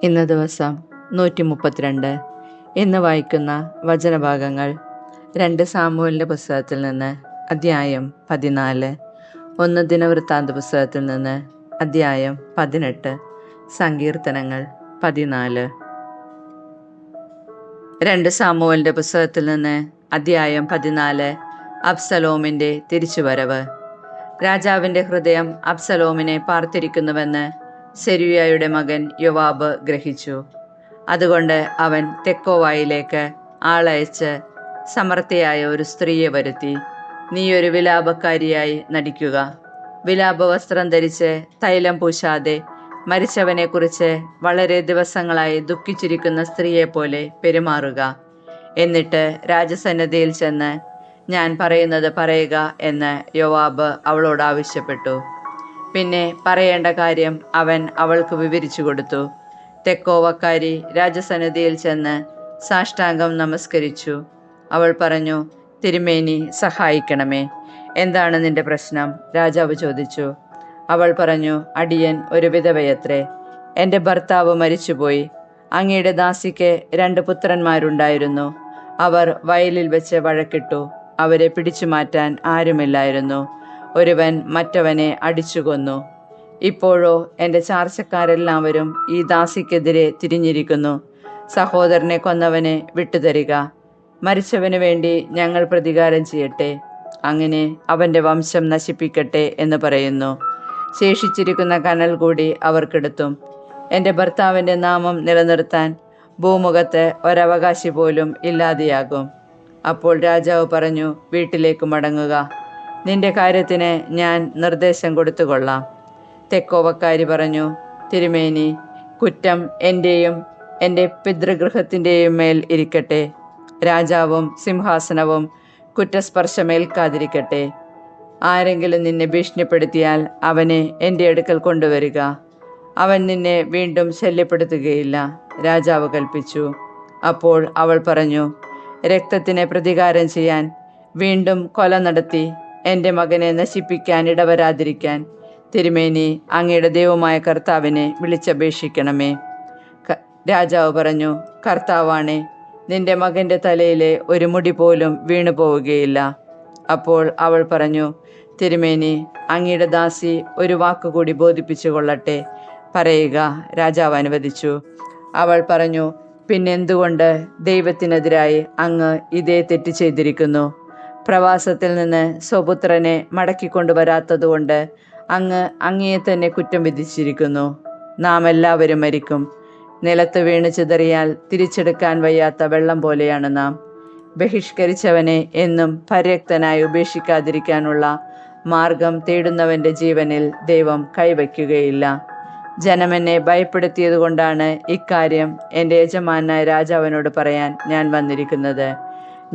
ഇന്ന് ദിവസം 132. ഇന്ന് വായിക്കുന്ന വചനഭാഗങ്ങൾ 2 സാമുവേലിൻ്റെ പുസ്തകത്തിൽ നിന്ന് അധ്യായം 14, 1 ദിനവൃത്താന്ത പുസ്തകത്തിൽ നിന്ന് അധ്യായം 18, സങ്കീർത്തനങ്ങൾ 14. 2 സാമുവേലിൻ്റെ പുസ്തകത്തിൽ നിന്ന് അധ്യായം 14. അബ്സലോമിൻ്റെ തിരിച്ചുവരവ്. രാജാവിൻ്റെ ഹൃദയം അബ്സലോമിനെ പാർത്തിരിക്കുന്നുവെന്ന് സെരൂയയുടെ മകൻ യോവാബ് ഗ്രഹിച്ചു. അതുകൊണ്ട് അവൻ തെക്കോവായിലേക്ക് ആളയച്ച് സമർത്ഥയായ ഒരു സ്ത്രീയെ വരുത്തി, നീ ഒരു വിലാപക്കാരിയായി നടിക്കുക. വിലാപവസ്ത്രം ധരിച്ച് തൈലം പൂശാതെ മരിച്ചവനെക്കുറിച്ച് വളരെ ദിവസങ്ങളായി ദുഃഖിച്ചിരിക്കുന്ന സ്ത്രീയെപ്പോലെ പെരുമാറുക. എന്നിട്ട് രാജസന്നിധിയിൽ ചെന്ന് ഞാൻ പറയുന്നത് പറയുക എന്ന് യോവാബ് അവളോട് ആവശ്യപ്പെട്ടു. പിന്നെ പറയേണ്ട കാര്യം അവൻ അവൾക്ക് വിവരിച്ചു കൊടുത്തു. തെക്കോവക്കാരി രാജസന്നിധിയിൽ ചെന്ന് സാഷ്ടാംഗം നമസ്കരിച്ചു. അവൾ പറഞ്ഞു, തിരുമേനി സഹായിക്കണമേ, എന്താണ് നിന്റെ പ്രശ്നം? രാജാവ് ചോദിച്ചു. അവൾ പറഞ്ഞു, അടിയൻ ഒരു വിധവയത്രേ. എൻ്റെ ഭർത്താവ് മരിച്ചുപോയി. അങ്ങയുടെ ദാസിക്ക് 2 പുത്രന്മാരുണ്ടായിരുന്നു. അവർ വയലിൽ വെച്ച് വഴക്കിട്ടു. അവരെ പിടിച്ചു മാറ്റാൻ ആരുമില്ലായിരുന്നു. ഒരുവൻ മറ്റവനെ അടിച്ചു കൊന്നു. ഇപ്പോഴോ എൻ്റെ ചാർച്ചക്കാരെല്ലാവരും ഈ ദാസിക്കെതിരെ തിരിഞ്ഞിരിക്കുന്നു. സഹോദരനെ കൊന്നവനെ വിട്ടുതരിക. മരിച്ചവന് വേണ്ടി ഞങ്ങൾ പ്രതികാരം ചെയ്യട്ടെ. അങ്ങനെ അവൻ്റെ വംശം നശിപ്പിക്കട്ടെ എന്ന് പറയുന്നു. ശേഷിച്ചിരിക്കുന്ന കനൽ കൂടി അവർക്കെടുത്തും. എൻ്റെ ഭർത്താവിൻ്റെ നാമം നിലനിർത്താൻ ഭൂമുഖത്ത് ഒരവകാശി പോലും ഇല്ലാതെയാകും. അപ്പോൾ രാജാവ് പറഞ്ഞു, വീട്ടിലേക്ക് മടങ്ങുക. നിന്റെ കാര്യത്തിന് ഞാൻ നിർദ്ദേശം കൊടുത്തുകൊള്ളാം. തെക്കോവക്കാരി പറഞ്ഞു, തിരുമേനി, കുറ്റം എൻ്റെയും എൻ്റെ പിതൃഗൃഹത്തിൻ്റെയും മേൽ ഇരിക്കട്ടെ. രാജാവും സിംഹാസനവും കുറ്റസ്പർശമേൽക്കാതിരിക്കട്ടെ. ആരെങ്കിലും നിന്നെ ഭീഷണിപ്പെടുത്തിയാൽ അവനെ എൻ്റെ അടുക്കൽ കൊണ്ടുവരിക. അവൻ നിന്നെ വീണ്ടും ശല്യപ്പെടുത്തുകയില്ല. രാജാവ് കൽപ്പിച്ചു. അപ്പോൾ അവൾ പറഞ്ഞു, രക്തത്തിന് പ്രതികാരം ചെയ്യാൻ, വീണ്ടും കൊല നടത്തി എൻ്റെ മകനെ നശിപ്പിക്കാൻ ഇടവരാതിരിക്കാൻ തിരുമേനി അങ്ങയുടെ ദൈവമായ കർത്താവിനെ വിളിച്ചപേക്ഷിക്കണമേ. രാജാവ് പറഞ്ഞു, കർത്താവാണേ, നിന്റെ മകൻ്റെ തലയിലെ ഒരു മുടി പോലും വീണു പോവുകയില്ല. അപ്പോൾ അവൾ പറഞ്ഞു, തിരുമേനി, അങ്ങയുടെ ദാസി ഒരു വാക്കുകൂടി ബോധിപ്പിച്ചു കൊള്ളട്ടെ, പറയുക. രാജാവ് അനുവദിച്ചു. അവൾ പറഞ്ഞു, പിന്നെന്തുകൊണ്ട് ദൈവത്തിനെതിരായി അങ്ങ് ഇതേ തെറ്റ് ചെയ്തിരിക്കുന്നു? പ്രവാസത്തിൽ നിന്ന് സ്വപുത്രനെ മടക്കിക്കൊണ്ടുവരാത്തതുകൊണ്ട് അങ്ങ് അങ്ങയെ തന്നെ കുറ്റം വിധിച്ചിരിക്കുന്നു. നാം എല്ലാവരും മരിക്കും. നിലത്ത് വീണ് ചിതറിയാൽ തിരിച്ചെടുക്കാൻ വയ്യാത്ത വെള്ളം പോലെയാണ് നാം. ബഹിഷ്കരിച്ചവനെ എന്നും പര്യക്തനായി ഉപേക്ഷിക്കാതിരിക്കാനുള്ള മാർഗം തേടുന്നവൻ്റെ ജീവനിൽ ദൈവം കൈവയ്ക്കുകയില്ല. ജനമെന്നെ ഭയപ്പെടുത്തിയത് കൊണ്ടാണ് ഇക്കാര്യം എൻ്റെ യജമാനായ രാജാവിനോട് പറയാൻ ഞാൻ വന്നിരിക്കുന്നത്.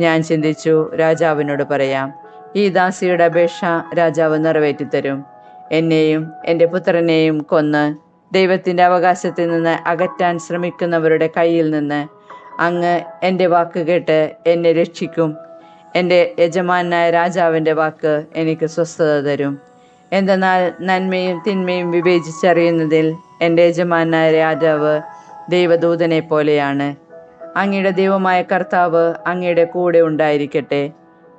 ഞാൻ ചിന്തിച്ചു, രാജാവിനോട് പറയാം. ഈ ദാസിയുടെ അപേക്ഷ രാജാവ് നിറവേറ്റിത്തരും. എന്നെയും എൻ്റെ പുത്രനെയും കൊന്ന് ദൈവത്തിൻ്റെ അവകാശത്തിൽ നിന്ന് അകറ്റാൻ ശ്രമിക്കുന്നവരുടെ കയ്യിൽ നിന്ന് അങ്ങ് എൻ്റെ വാക്ക് കേട്ട് എന്നെ രക്ഷിക്കും. എൻ്റെ യജമാനായ രാജാവിൻ്റെ വാക്ക് എനിക്ക് സ്വസ്ഥത തരും. എന്തെന്നാൽ നന്മയും തിന്മയും വിവേചിച്ചറിയുന്നതിൽ എൻ്റെ യജമാനായ രാജാവ് ദൈവദൂതനെ പോലെയാണ്. അങ്ങയുടെ ദൈവമായ കർത്താവ് അങ്ങയുടെ കൂടെ ഉണ്ടായിരിക്കട്ടെ.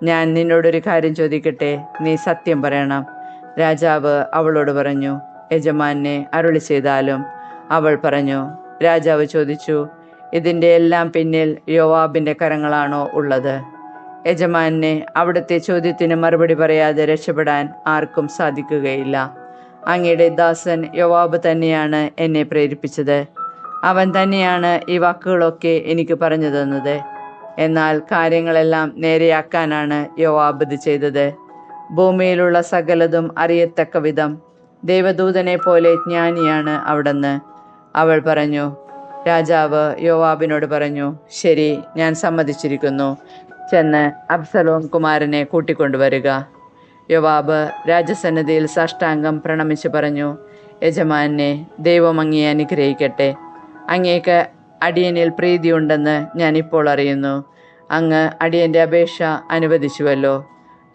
ഞാൻ നിന്നോടൊരു കാര്യം ചോദിക്കട്ടെ, നീ സത്യം പറയണം. രാജാവ് അവളോട് പറഞ്ഞു, യജമാനെ അരുളി ചെയ്താലും. അവൾ പറഞ്ഞു. രാജാവ് ചോദിച്ചു, ഇതിൻ്റെ എല്ലാം പിന്നിൽ യോവാബിൻ്റെ കരങ്ങളാണോ ഉള്ളത്? യജമാനെ, അവിടുത്തെ ചോദ്യത്തിന് മറുപടി പറയാതെ രക്ഷപ്പെടാൻ ആർക്കും സാധിക്കുകയില്ല. അങ്ങയുടെ ദാസൻ യോവാബ് തന്നെയാണ് എന്നെ പ്രേരിപ്പിച്ചത്. അവൻ തന്നെയാണ് ഈ വാക്കുകളൊക്കെ എനിക്ക് പറഞ്ഞു തന്നത്. എന്നാൽ കാര്യങ്ങളെല്ലാം നേരെയാക്കാനാണ് യോവാബ് ഇത് ചെയ്തത്. ഭൂമിയിലുള്ള സകലതും അറിയത്തക്ക വിധം ദൈവദൂതനെ പോലെ ജ്ഞാനിയാണ് അവിടുന്ന്. അവൾ പറഞ്ഞു. രാജാവ് യോവാബിനോട് പറഞ്ഞു, ശരി, ഞാൻ സമ്മതിച്ചിരിക്കുന്നു. ചെന്ന് അബ്സലോം കുമാരനെ കൂട്ടിക്കൊണ്ടുവരിക. യോവാബ് രാജസന്നിധിയിൽ സാഷ്ടാംഗം പ്രണമിച്ച് പറഞ്ഞു, യജമാനെ, ദൈവം അങ്ങയെ അനുഗ്രഹിക്കട്ടെ. അങ്ങേക്ക് അടിയനിൽ പ്രീതിയുണ്ടെന്ന് ഞാൻ ഇപ്പോൾ അറിയുന്നു. അങ്ങ് അടിയൻ്റെ അപേക്ഷ അനുവദിച്ചുവല്ലോ.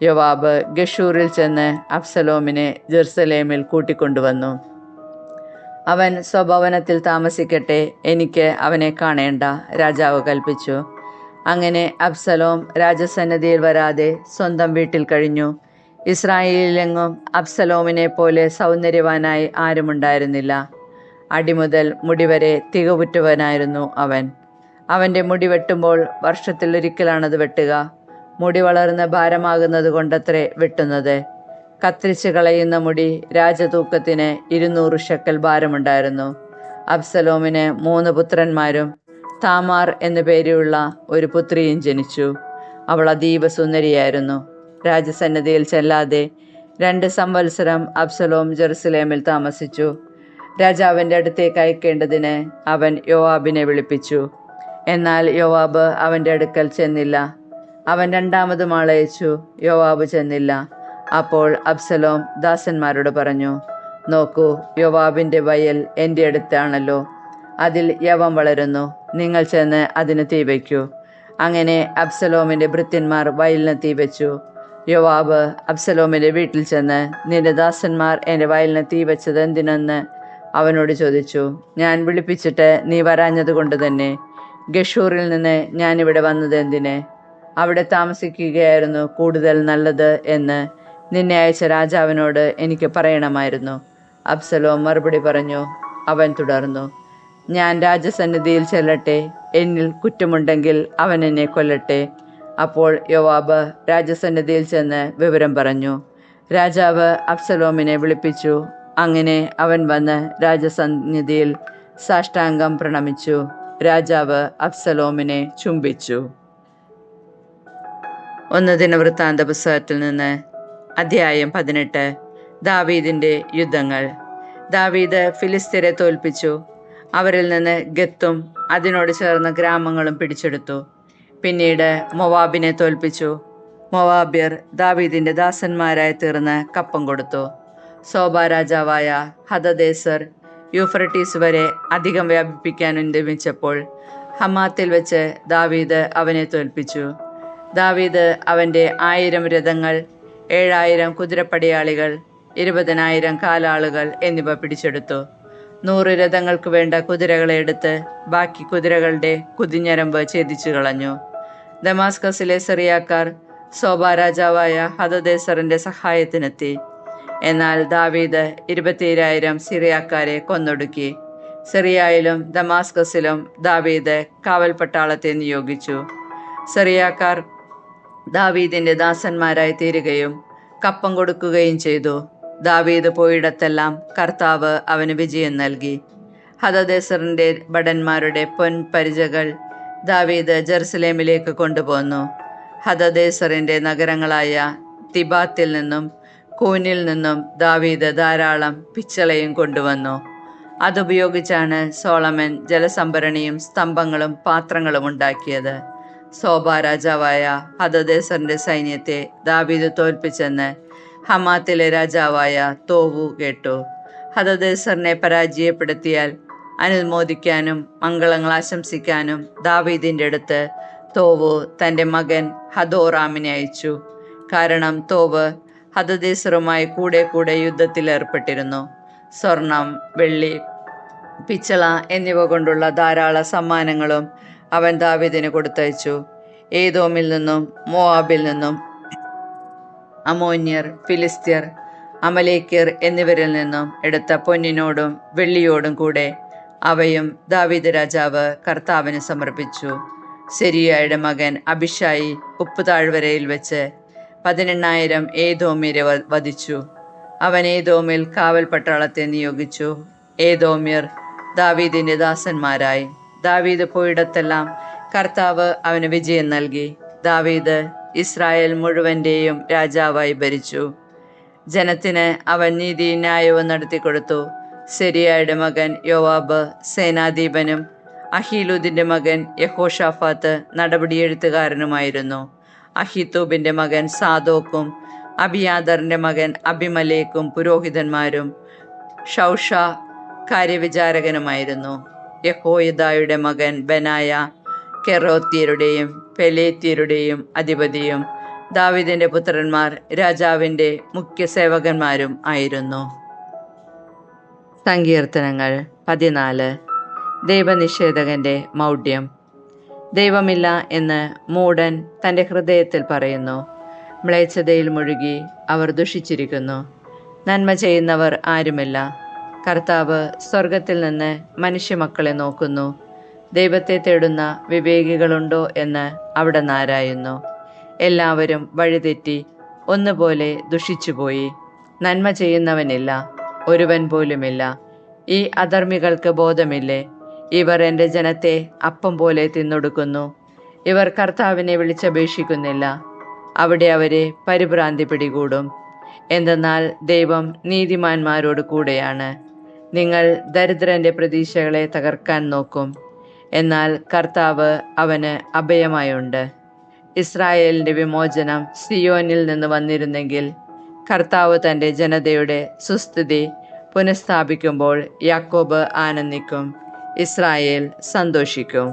യോവാബ് ഗഷൂറിൽ ചെന്ന് അബ്സലോമിനെ ജെറുസലേമിൽ കൂട്ടിക്കൊണ്ടുവന്നു. അവൻ സ്വഭവനത്തിൽ താമസിക്കട്ടെ, എനിക്ക് അവനെ കാണേണ്ട, രാജാവ് കൽപ്പിച്ചു. അങ്ങനെ അബ്സലോം രാജസന്നിധിയിൽ വരാതെ സ്വന്തം വീട്ടിൽ കഴിഞ്ഞു. ഇസ്രായേലിലെങ്ങും അബ്സലോമിനെ പോലെ സൗന്ദര്യവാനായി ആരുമുണ്ടായിരുന്നില്ല. അടിമുതൽ മുടിവരെ തികവുറ്റവനായിരുന്നു അവൻ. അവൻ്റെ മുടി വെട്ടുമ്പോൾ വർഷത്തിലൊരിക്കലാണത് വെട്ടുക. മുടി വളർന്ന് ഭാരമാകുന്നത് കൊണ്ടത്രേ വെട്ടുന്നത്. കത്തിരിച്ച് കളയുന്ന മുടി രാജതൂക്കത്തിന് 200 ഷെക്കൽ ഭാരമുണ്ടായിരുന്നു. അബ്സലോമിന് 3 പുത്രന്മാരും താമാർ എന്നു പേരുള്ള ഒരു പുത്രിയും ജനിച്ചു. അവൾ അതീവ സുന്ദരിയായിരുന്നു. രാജസന്നിധിയിൽ ചെല്ലാതെ 2 സംവത്സരം അബ്സലോം ജെറുസലേമിൽ താമസിച്ചു. രാജാവിൻ്റെ അടുത്തേക്ക് അയക്കേണ്ടതിന് അവൻ യോവാബിനെ വിളിപ്പിച്ചു. എന്നാൽ യോവാബ് അവൻ്റെ അടുക്കൽ ചെന്നില്ല. അവൻ 2ാമതും ആളയച്ചു. യോവാബ് ചെന്നില്ല. അപ്പോൾ അബ്സലോം ദാസന്മാരോട് പറഞ്ഞു, നോക്കൂ, യോവാബിൻ്റെ വയൽ എൻ്റെ അടുത്താണല്ലോ, അതിൽ യവം വളരുന്നു. നിങ്ങൾ ചെന്ന് അതിന് തീ വയ്ക്കൂ. അങ്ങനെ അബ്സലോമിൻ്റെ ഭൃത്യന്മാർ വയലിന് തീ വെച്ചു. യോവാബ് അബ്സലോമിൻ്റെ വീട്ടിൽ ചെന്ന്, നിന്റെ ദാസന്മാർ എൻ്റെ വയലിന് തീ വെച്ചത് എന്തിനെന്ന് അവനോട് ചോദിച്ചു. ഞാൻ വിളിപ്പിച്ചിട്ട് നീ വരാഞ്ഞത് കൊണ്ട് തന്നെ. ഗഷൂറിൽ നിന്ന് ഞാനിവിടെ വന്നത് എന്തിന്? അവിടെ താമസിക്കുകയായിരുന്നു കൂടുതൽ നല്ലത് എന്ന് നിന്നെ അയച്ച രാജാവിനോട് എനിക്ക് പറയണമായിരുന്നു. അബ്സലോം മറുപടി പറഞ്ഞു. അവൻ തുടർന്നു, ഞാൻ രാജസന്നിധിയിൽ ചെല്ലട്ടെ, എന്നിൽ കുറ്റമുണ്ടെങ്കിൽ അവൻ എന്നെ കൊല്ലട്ടെ. അപ്പോൾ യോവാബ് രാജസന്നിധിയിൽ ചെന്ന് വിവരം പറഞ്ഞു. രാജാവ് അബ്സലോമിനെ വിളിപ്പിച്ചു. അങ്ങനെ അവൻ വന്ന് രാജസന്നിധിയിൽ സാഷ്ടാംഗം പ്രണമിച്ചു. രാജാവ് അബ്സലോമിനെ ചുംബിച്ചു. 1 ദിനവൃത്താന്ത പുസ്തകത്തിൽ നിന്ന് അധ്യായം 18. ദാവീദിൻ്റെ യുദ്ധങ്ങൾ. ദാവീദ് ഫിലിസ്ത്യരെ തോൽപ്പിച്ചു. അവരിൽ നിന്ന് ഗത്തും അതിനോട് ചേർന്ന ഗ്രാമങ്ങളും പിടിച്ചെടുത്തു. പിന്നീട് മൊവാബിനെ തോൽപ്പിച്ചു. മൊവാബ്യർ ദാവീദിൻ്റെ ദാസന്മാരായി തീർന്ന് കപ്പം കൊടുത്തു. സോബ രാജാവായ ഹദദേസർ യൂഫ്രട്ടീസ് വരെ അധികം വ്യാപിപ്പിക്കാൻ ഉദ്യമിച്ചപ്പോൾ ഹമാത്തിൽ വെച്ച് ദാവീദ് അവനെ തോൽപ്പിച്ചു. ദാവീദ് അവൻ്റെ 1000 രഥങ്ങൾ, 7000 കുതിരപ്പടയാളികൾ, 20,000 കാലാളുകൾ എന്നിവ പിടിച്ചെടുത്തു. 100 രഥങ്ങൾക്ക് വേണ്ട കുതിരകളെ എടുത്ത് ബാക്കി കുതിരകളുടെ കുതിഞ്ഞരമ്പ് ഛേദിച്ചു കളഞ്ഞു. ദമാസ്കസിലെ സിറിയാക്കാർ സോബ രാജാവായ ഹദദേസറിൻ്റെ സഹായത്തിനെത്തി. എന്നാൽ ദാവീദ് 27,000 സിറിയാക്കാരെ കൊന്നൊടുക്കി. സിറിയയിലും ദമാസ്കസിലും ദാവീദ് കാവൽ പട്ടാളത്തെ നിയോഗിച്ചു. സിറിയാക്കാർ ദാവീദിൻ്റെ ദാസന്മാരായി തീരുകയും കപ്പം കൊടുക്കുകയും ചെയ്തു. ദാവീദ് പോയിടത്തെല്ലാം കർത്താവ് അവന് വിജയം നൽകി. ഹദദേസറിൻ്റെ ഭടന്മാരുടെ പൊൻപരിചകൾ ദാവീദ് ജെറുസലേമിലേക്ക് കൊണ്ടുപോന്നു. ഹദദേസറിൻ്റെ നഗരങ്ങളായ തിബാത്തിൽ നിന്നും കൂനിൽ നിന്നും ദാവീദ് ധാരാളം പിച്ചളയും കൊണ്ടുവന്നു. അതുപയോഗിച്ചാണ് സോളമൻ ജലസംഭരണിയും സ്തംഭങ്ങളും പാത്രങ്ങളും ഉണ്ടാക്കിയത്. സോബ രാജാവായ ഹദദേസറിൻ്റെ സൈന്യത്തെ ദാവീദ് തോൽപ്പിച്ചെന്ന് ഹമാത്തിലെ രാജാവായ തോവു കേട്ടു. ഹദദേസറിനെ പരാജയപ്പെടുത്തിയാൽ അനുമോദിക്കാനും മംഗളങ്ങൾ ആശംസിക്കാനും ദാവീദിൻ്റെ അടുത്ത് തോവു തൻ്റെ മകൻ ഹദോറാമിനെ അയച്ചു. കാരണം തോവ് ഹദദേസറുമായി കൂടെ യുദ്ധത്തിൽ ഏർപ്പെട്ടിരുന്നു. സ്വർണം, വെള്ളി, പിച്ചള എന്നിവ കൊണ്ടുള്ള ധാരാളം സമ്മാനങ്ങളും അവൻ ദാവീദിന് കൊടുത്തയച്ചു. ഏദോമിൽ നിന്നും മോവാബിൽ നിന്നും അമോന്യർ, ഫിലിസ്ത്യർ, അമലേക്യർ എന്നിവരിൽ നിന്നും എടുത്ത പൊന്നിനോടും വെള്ളിയോടും കൂടെ അവയും ദാവീദ് രാജാവ് കർത്താവിന് സമർപ്പിച്ചു. സെരിയയുടെ മകൻ അബിഷായി ഉപ്പ് താഴ്വരയിൽ വെച്ച് 18,000 ഏദോമ്യരെ വധിച്ചു. അവൻ ഏദോമിൽ കാവൽ പട്ടാളത്തെ നിയോഗിച്ചു. ഏദോമ്യർ ദാവീദിൻ്റെ ദാസന്മാരായി. ദാവീദ് പോയിടത്തെല്ലാം കർത്താവ് അവന് വിജയം നൽകി. ദാവീദ് ഇസ്രായേൽ മുഴുവൻ്റെയും രാജാവായി ഭരിച്ചു. ജനത്തിന് അവൻ നീതിയും ന്യായവും നടത്തിക്കൊടുത്തു. സെരിയയുടെ മകൻ യോവാബ് സേനാധിപനും അഹീലൂദിൻ്റെ മകൻ യഹോഷാഫാത്ത് നടപടി എഴുത്തുകാരനുമായിരുന്നു. അഹിത്തൂബിൻ്റെ മകൻ സാദോക്കും അബിയാദറിൻ്റെ മകൻ അബിമലേക്കും പുരോഹിതന്മാരും ഷൗഷ കാര്യവിചാരകനുമായിരുന്നു. യഹോയിദായുടെ മകൻ ബനായ കെറോത്യരുടെയും പെലേത്യരുടെയും അധിപതിയും ദാവീദിൻ്റെ പുത്രന്മാർ രാജാവിൻ്റെ മുഖ്യ സേവകന്മാരും ആയിരുന്നു. സങ്കീർത്തനങ്ങൾ 14. ദൈവനിഷേധകന്റെ മൗഢ്യം. ദൈവമില്ല എന്ന് മൂഢൻ തൻ്റെ ഹൃദയത്തിൽ പറയുന്നു. മ്ലേച്ഛതയിൽ മുഴുകി അവർ ദുഷിച്ചിരിക്കുന്നു. നന്മ ചെയ്യുന്നവർ ആരുമില്ല. കർത്താവ് സ്വർഗത്തിൽ നിന്ന് മനുഷ്യമക്കളെ നോക്കുന്നു. ദൈവത്തെ തേടുന്ന വിവേകികളുണ്ടോ എന്ന് അവിടെ നാരായുന്നു. എല്ലാവരും വഴിതെറ്റി ഒന്നുപോലെ ദുഷിച്ചുപോയി. നന്മ ചെയ്യുന്നവനില്ല, ഒരുവൻ പോലുമില്ല. ഈ അധർമ്മികൾക്ക് ബോധമില്ലേ? ഇവർ എൻ്റെ ജനത്തെ അപ്പം പോലെ തിന്നൊടുക്കുന്നു. ഇവർ കർത്താവിനെ വിളിച്ചപേക്ഷിക്കുന്നില്ല. അവിടെ അവരെ പരിഭ്രാന്തി പിടികൂടും. എന്തെന്നാൽ ദൈവം നീതിമാന്മാരോട് കൂടെയാണ്. നിങ്ങൾ ദരിദ്രന്റെ പ്രതീക്ഷകളെ തകർക്കാൻ നോക്കും, എന്നാൽ കർത്താവ് അവന് അഭയമായുണ്ട്. ഇസ്രായേലിൻ്റെ വിമോചനം സിയോനിൽ നിന്ന് വന്നിരുന്നെങ്കിൽ, കർത്താവ് തൻ്റെ ജനതയുടെ സുസ്ഥിതി പുനഃസ്ഥാപിക്കുമ്പോൾ യാക്കോബ് ആനന്ദിക്കും, ഇസ്രായേൽ സന്തോഷിക്കും.